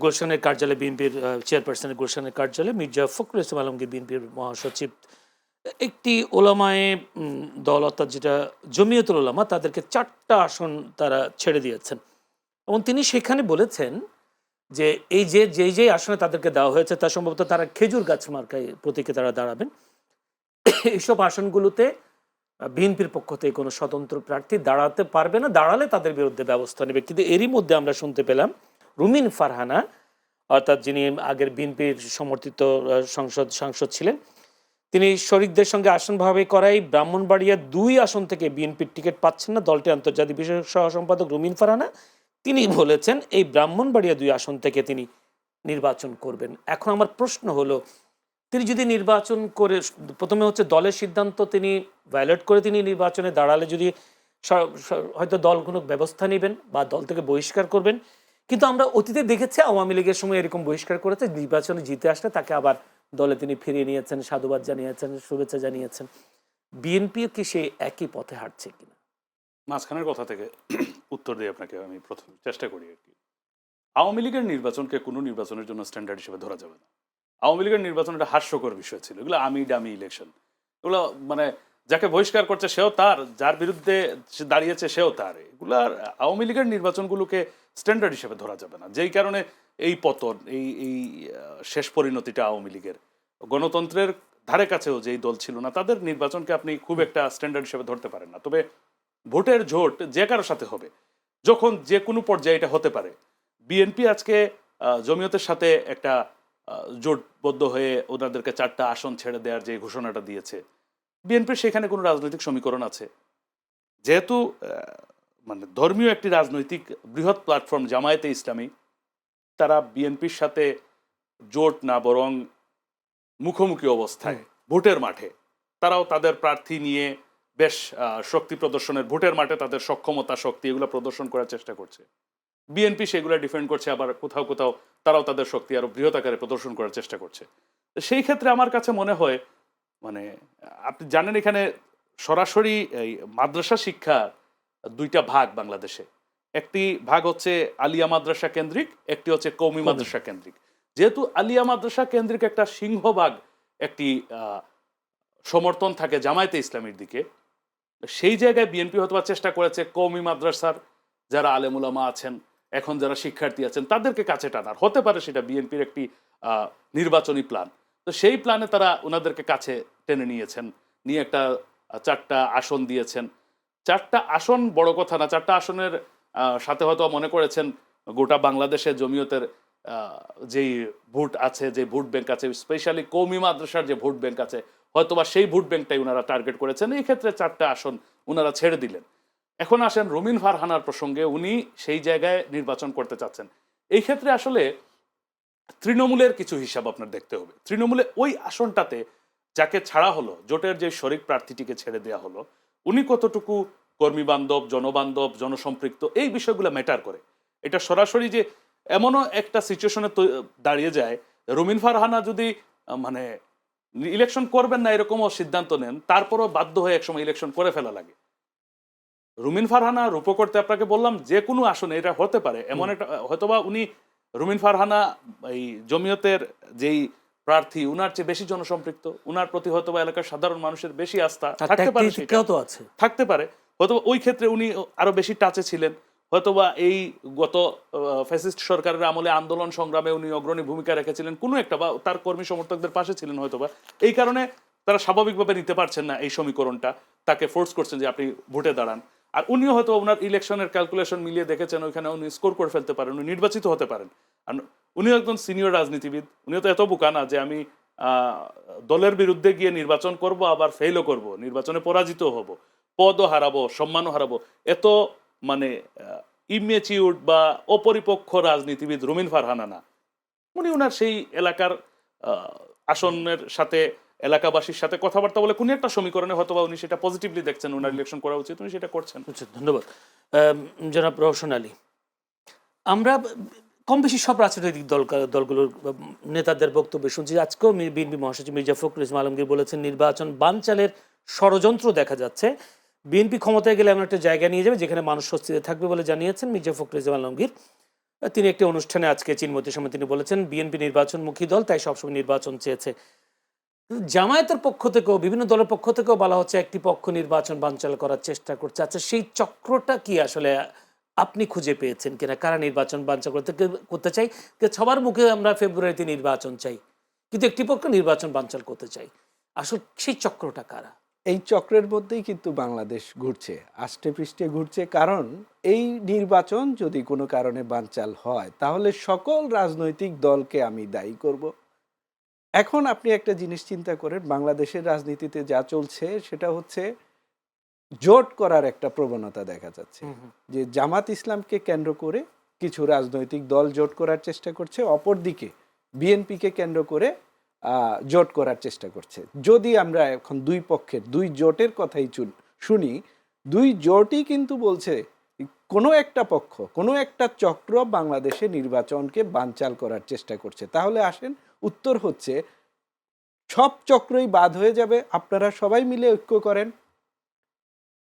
গুলশানের কার্যালয়ে বিএনপির চেয়ারপারসনের গুলশানের কার্যালয়ে মির্জা ফখরুল ইসলাম আলমগীর বিএনপির মহাসচিব একটি ওলামায়ে দল অর্থাৎ যেটা জমিয়তুল উলামা তাদেরকে 4টা আসন তারা ছেড়ে দিয়েছেন এবং তিনি সেখানে বলেছেন যে এই যে আসনে তাদেরকে দেওয়া হয়েছে তা সম্ভবত তারা খেজুর গাছ মার্কায় প্রতীকে তারা দাঁড়াবেন। এইসব আসনগুলোতে বিএনপির পক্ষ থেকে কোনো স্বতন্ত্র প্রার্থী দাঁড়াতে পারবে না, দাঁড়ালে তাদের বিরুদ্ধে ব্যবস্থা নেবে। কিন্তু এরই মধ্যে আমরা শুনতে পেলাম রুমিন ফারহানা অর্থাৎ যিনি আগের বিএনপির সমর্থিত সাংসদ ছিলেন, তিনি শরিকদের সঙ্গে আসন ভাবে করাই ব্রাহ্মণবাড়িয়া 2 আসন থেকে বিএনপির টিকিট পাচ্ছেন না। দলটির আন্তর্জাতিক বিষয়ক সহ সম্পাদক রুমিন ফারহানা তিনি বলেছেন এই ব্রাহ্মণবাড়িয়া 2 আসন থেকে তিনি নির্বাচন করবেন। এখন আমার প্রশ্ন হলো, তিনি যদি নির্বাচন করে, প্রথমে হচ্ছে দলের সিদ্ধান্ত তিনি ভায়োলেট করে তিনি নির্বাচনে দাঁড়ালে যদি হয়তো দল কোনো ব্যবস্থা নেবেন বা দল থেকে বহিষ্কার করবেন, কিন্তু আমরা অতীতে দেখেছি আওয়ামী লীগের সময় এরকম বহিষ্কার করেছে, নির্বাচনে জিতে আসলে তাকে আবার দলে তিনি ফিরিয়ে নিয়েছেন, সাধুবাদ জানিয়েছেন, শুভেচ্ছা জানিয়েছেন। বিএনপিও কি সেই একই পথে হাঁটছে কিনা? মাঝখানের কথা থেকে উত্তর দিয়ে আপনাকে আমি প্রথম চেষ্টা করি আর কি। আওয়ামী লীগের নির্বাচনকে কোনো নির্বাচনের জন্য স্ট্যান্ডার্ড হিসেবে ধরা যাবে না। আওয়ামী লীগের নির্বাচন একটা হাস্যকর বিষয় ছিল, এগুলো আমি ডামি ইলেকশন, এগুলো মানে যাকে বহিষ্কার করছে সেও তার, যার বিরুদ্ধে দাঁড়িয়েছে সেও তার, এগুলার আওয়ামী লীগের নির্বাচনগুলোকে স্ট্যান্ডার্ড হিসেবে ধরা যাবে না। যেই কারণে এই পতন, এই শেষ পরিণতিটা আওয়ামী লীগের, গণতন্ত্রের ধারে কাছেও যেই দল ছিল না তাদের নির্বাচনকে আপনি খুব একটা স্ট্যান্ডার্ড হিসেবে ধরতে পারেন না। তবে ভোটের জোট যে কারোর সাথে হবে, যখন যে কোনো পর্যায়ে এটা হতে পারে। বিএনপি আজকে জমিয়তের সাথে একটা জোটবদ্ধ হয়ে ওনাদেরকে 4টা আসন ছেড়ে দেওয়ার যে ঘোষণাটা দিয়েছে, বিএনপির সেখানে কোনো রাজনৈতিক সমীকরণ আছে? যেহেতু মানে ধর্মীয় একটি রাজনৈতিক বৃহৎ প্ল্যাটফর্ম জামায়াতে ইসলামী, তারা বিএনপির সাথে জোট না বরং মুখোমুখি অবস্থায় ভোটের মাঠে তারাও তাদের প্রার্থী নিয়ে বেশ শক্তি প্রদর্শনের, ভোটের মাঠে তাদের সক্ষমতা শক্তি এগুলো প্রদর্শন করার চেষ্টা করছে। বিএনপি সেগুলো ডিফেন্ড করছে, আবার কোথাও কোথাও তারাও তাদের শক্তি আরো বৃহৎ আকারে প্রদর্শন করার চেষ্টা করছে। সেই ক্ষেত্রে আমার কাছে মনে হয়, মানে আপনি জানেন এখানে সরাসরি এই মাদ্রাসা শিক্ষা 2টা ভাগ বাংলাদেশে। একটি ভাগ হচ্ছে আলিয়া মাদ্রাসা কেন্দ্রিক, একটি হচ্ছে কওমি মাদ্রাসা কেন্দ্রিক। যেহেতু আলিয়া মাদ্রাসা কেন্দ্রিক একটা সিংহভাগ একটি সমর্থন থাকে জামায়াতে ইসলামীর দিকে, সেই জায়গায় বিএনপি হয়তো চেষ্টা করেছে কওমি মাদ্রাসার যারা আলেমুলামা আছেন, এখন যারা শিক্ষার্থী আছেন তাদেরকে কাছে টানার, হতে পারে সেটা বিএনপির একটি নির্বাচনী প্ল্যান। তো সেই প্ল্যানে তারা ওনাদেরকে কাছে টেনে নিয়েছেন, নিয়ে একটা 4টা আসন দিয়েছেন। 4টা আসন বড় কথা না, 4টা আসনের সাথে হয়তো মনে করেছেন গোটা বাংলাদেশে জমিয়তের যেই ভোট আছে, যে ভোট ব্যাংক আছে, স্পেশালি কওমি মাদ্রাসার যে ভোট ব্যাংক আছে, হয়তোবা সেই ভোট ব্যাংকটাই ওনারা টার্গেট করেছেন। এই ক্ষেত্রে 4টা আসন ওনারা ছেড়ে দিলেন। এখন আসেন রুমিন ফারহানার প্রসঙ্গে, উনি সেই জায়গায় নির্বাচন করতে চাচ্ছেন। এই ক্ষেত্রে আসলে তৃণমূলের কিছু হিসাব আপনার দেখতে হবে। তৃণমূলে ওই আসনটাতে যাকে ছাড়া হলো, জোটের যে শরিক প্রার্থীটিকে ছেড়ে দেওয়া হলো, উনি কতটুকু কর্মী বান্ধব, জনবান্ধব, জনসম্পৃক্ত, এই বিষয়গুলো ম্যাটার করে। এটা সরাসরি যে এমনও একটা সিচুয়েশনে দাঁড়িয়ে যায়, রুমিন ফারহানা যদি মানে ইলেকশন করবেন না এরকমও সিদ্ধান্ত নেন, তারপরও বাধ্য হয়ে একসময় ইলেকশন করে ফেলা লাগে। রুমিন ফারহানা রূপ করতে আপনাকে বললাম যে কোনো আসনে এটা হতে পারে এমন একটা, হয়তোবা উনি রুমিন ফারহানা এই জমিয়তের যেই প্রার্থী উনার চেয়ে বেশি জনসম্পৃক্ত, উনার প্রতি হয়তোবা এলাকার সাধারণ মানুষের বেশি আস্থা থাকতে পারে, থাকতে পারে হয়তোবা ওই ক্ষেত্রে উনি আরো বেশি টাচে ছিলেন, হয়তোবা এই গত ফ্যাসিস্ট সরকারের আমলে আন্দোলন সংগ্রামে উনি অগ্রণী ভূমিকা রেখেছিলেন কোনো একটা, বা তার কর্মী সমর্থকদের পাশে ছিলেন হয়তোবা, এই কারণে তারা স্বাভাবিকভাবে নিতে পারছেন না এই সমীকরণটা, তাকে ফোর্স করছেন যে আপনি ভোটে দাঁড়ান। আর উনিও হয়তো ওনার ইলেকশনের ক্যালকুলেশন মিলিয়ে দেখেছেন ওইখানে উনি স্কোর করে ফেলতে পারেন, উনি নির্বাচিত হতে পারেন। আর উনিও একজন সিনিয়র রাজনীতিবিদ, উনিও তো এত বোকা না যে আমি দলের বিরুদ্ধে গিয়ে নির্বাচন করব আবার ফেলও করব, নির্বাচনে পরাজিত হব, পদও হারাবো, সম্মানও হারাবো, এত মানে ইমেচিউর বা অপরিপক্ষ রাজনীতিবিদ রুমিন ফারহানা না। উনি ওনার সেই এলাকার আসনের সাথে, এলাকাবাসীর সাথে কথাবার্তা বলে কোন একটা সমীকরণে হয়তো উনি সেটা পজিটিভলি দেখছেন, ওনার ইলেকশন করা উচিত, উনি সেটা করছেন। ধন্যবাদ জনাব রওশন আলী। আমরা কম বেশি সব রাজনৈতিক দলগুলোর নেতাদের বক্তব্য শুনছি। আজকেও বিএনপি মহাসচিব মির্জা ফখরুল ইসলাম আলমগীর বলেছেন নির্বাচন বানচালের ষড়যন্ত্র দেখা যাচ্ছে, বিএনপি ক্ষমতায় গেলে এমন একটা জায়গা নিয়ে যাবে যেখানে মানুষ স্বস্তিতে থাকবে বলে জানিয়েছেন মির্জা ফখরুল ইসলাম আলমগীর। তিনি একটি অনুষ্ঠানে আজকে চিনমতির সময় তিনি বলেছেন বিএনপি নির্বাচনমুখী দল, তাই সবসময় নির্বাচন চেয়েছে। জামায়াতের পক্ষ থেকেও বিভিন্ন দলের পক্ষ থেকেও বলা হচ্ছে একটি পক্ষ নির্বাচন বানচাল করার চেষ্টা করছে। আচ্ছা, সেই চক্রটা কি আসলে আপনি খুঁজে পেয়েছেন কিনা? কারা নির্বাচন বানচাল করতে চাই? সবার মুখে আমরা ফেব্রুয়ারিতে নির্বাচন চাই, কিন্তু একটি পক্ষ নির্বাচন বানচাল করতে চাই। আসলে সেই চক্রটা কারা? এই চক্রের মধ্যেই কিন্তু বাংলাদেশ ঘুরছে, আষ্টে পৃষ্ঠে ঘুরছে। কারণ এই নির্বাচন যদি কোনো কারণে বানচাল হয় তাহলে সকল রাজনৈতিক দলকে আমি দায়ী করব। এখন আপনি একটা জিনিস চিন্তা করেন, বাংলাদেশের রাজনীতিতে যা চলছে সেটা হচ্ছে জোট করার একটা প্রবণতা দেখা যাচ্ছে। যে জামাত ইসলামকে কেন্দ্র করে কিছু রাজনৈতিক দল জোট করার চেষ্টা করছে, অপরদিকে বিএনপিকে কেন্দ্র করে জোট করার চেষ্টা করছে। যদি আমরা এখন দুই পক্ষের দুই জোটের কথাই শুনি, দুই জোটই কিন্তু বলছে কোনো একটা পক্ষ, কোনো একটা চক্র বাংলাদেশে নির্বাচনকে বানচাল করার চেষ্টা করছে। তাহলে আসেন, উত্তর হচ্ছে সব চক্রই বাদ হয়ে যাবে, আপনারা সবাই মিলে ঐক্য করেন,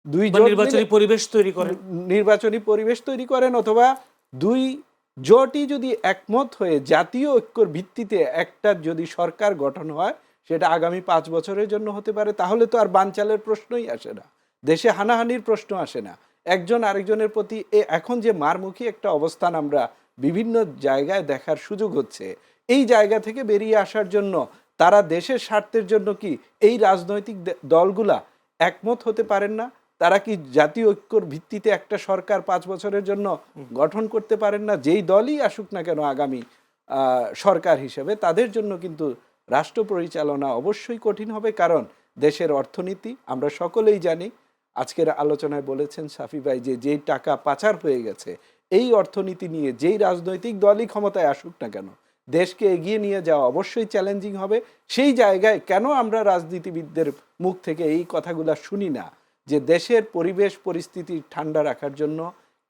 দুই জোট নির্বাচনী পরিবেশ তৈরি করেন, নির্বাচনী পরিবেশ তৈরি করেন, অথবা দুই জোটই যদি একমত হয়ে জাতীয় ঐক্যর ভিত্তিতে একটা যদি সরকার গঠন হয়, সেটা আগামী 5 বছরের জন্য হতে পারে। তাহলে তো আর বানচালের প্রশ্নই আসে না, দেশে হানাহানির প্রশ্ন আসে না। একজন আরেকজনের প্রতি এখন যে মারমুখী একটা অবস্থান আমরা বিভিন্ন জায়গায় দেখার সুযোগ হচ্ছে, এই জায়গা থেকে বেরিয়ে আসার জন্য তারা দেশের স্বার্থের জন্য কি এই রাজনৈতিক দলগুলা একমত হতে পারেন না? তারা কি জাতীয় ঐক্যর ভিত্তিতে একটা সরকার 5 বছরের জন্য গঠন করতে পারেন না? যেই দলই আসুক না কেন আগামী সরকার হিসেবে, তাদের জন্য কিন্তু রাষ্ট্র পরিচালনা অবশ্যই কঠিন হবে। কারণ দেশের অর্থনীতি আমরা সকলেই জানি, আজকের আলোচনায় বলেছেন সাফি ভাই, যে যেই টাকা পাচার হয়ে গেছে, এই অর্থনীতি নিয়ে যেই রাজনৈতিক দলই ক্ষমতায় আসুক না কেন, দেশকে এগিয়ে নিয়ে যাওয়া অবশ্যই চ্যালেঞ্জিং হবে। সেই জায়গায় কেন আমরা রাজনীতিবিদদের মুখ থেকে এই কথাগুলো শুনি না যে দেশের পরিবেশ পরিস্থিতি ঠান্ডা রাখার জন্য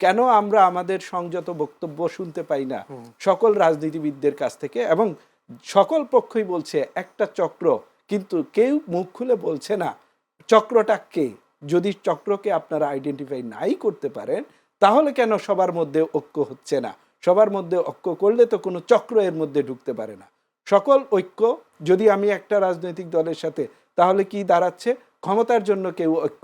কেন আমরা আমাদের সংযত বক্তব্য শুনতে পাই না সকল রাজনীতিবিদদের কাছ থেকে? এবং সকল পক্ষই বলছে একটা চক্র, কিন্তু কেউ মুখ খুলে বলছে না চক্রটা কে। যদি চক্রকে আপনারা আইডেন্টিফাই নাই করতে পারেন, তাহলে কেন সবার মধ্যে ঐক্য হচ্ছে না? সবার মধ্যে ঐক্য করলে তো কোনো চক্র এর মধ্যে ঢুকতে পারে না। সকল ঐক্য যদি আমি একটা রাজনৈতিক দলের সাথে, তাহলে কি দাঁড়াচ্ছে? ক্ষমতার জন্য কেউ ঐক্য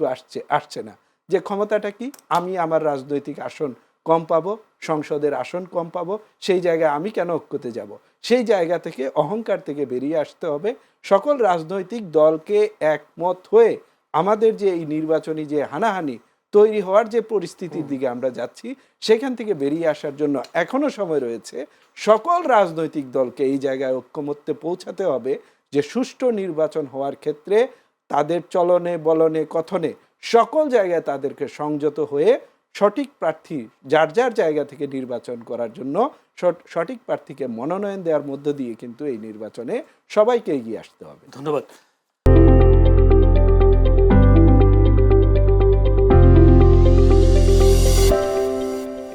আসছে না। যে ক্ষমতাটা কি? আমি আমার রাজনৈতিক আসন কম পাবো, সংসদের আসন কম পাবো, সেই জায়গায় আমি কেন ঐক্যতে যাব? সেই জায়গা থেকে, অহংকার থেকে বেরিয়ে আসতে হবে। সকল রাজনৈতিক দলকে একমত হয়ে আমাদের যে এই নির্বাচনী যে হানাহানি তৈরি হওয়ার যে পরিস্থিতির দিকে আমরা যাচ্ছি, সেখান থেকে বেরিয়ে আসার জন্য এখনো সময় রয়েছে। সকল রাজনৈতিক দলকে এই জায়গায় ঐক্যমত্যে পৌঁছাতে হবে যে সুষ্ঠু নির্বাচন হওয়ার ক্ষেত্রে তাদের চলনে বলনে কথনে সকল জায়গায় তাদেরকে সংযত হয়ে সঠিক প্রার্থী যার যার জায়গা থেকে নির্বাচন করার জন্য সঠিক প্রার্থীকে মনোনয়ন দেওয়ার মধ্য দিয়ে কিন্তু এই নির্বাচনে সবাইকে এগিয়ে আসতে হবে। ধন্যবাদ।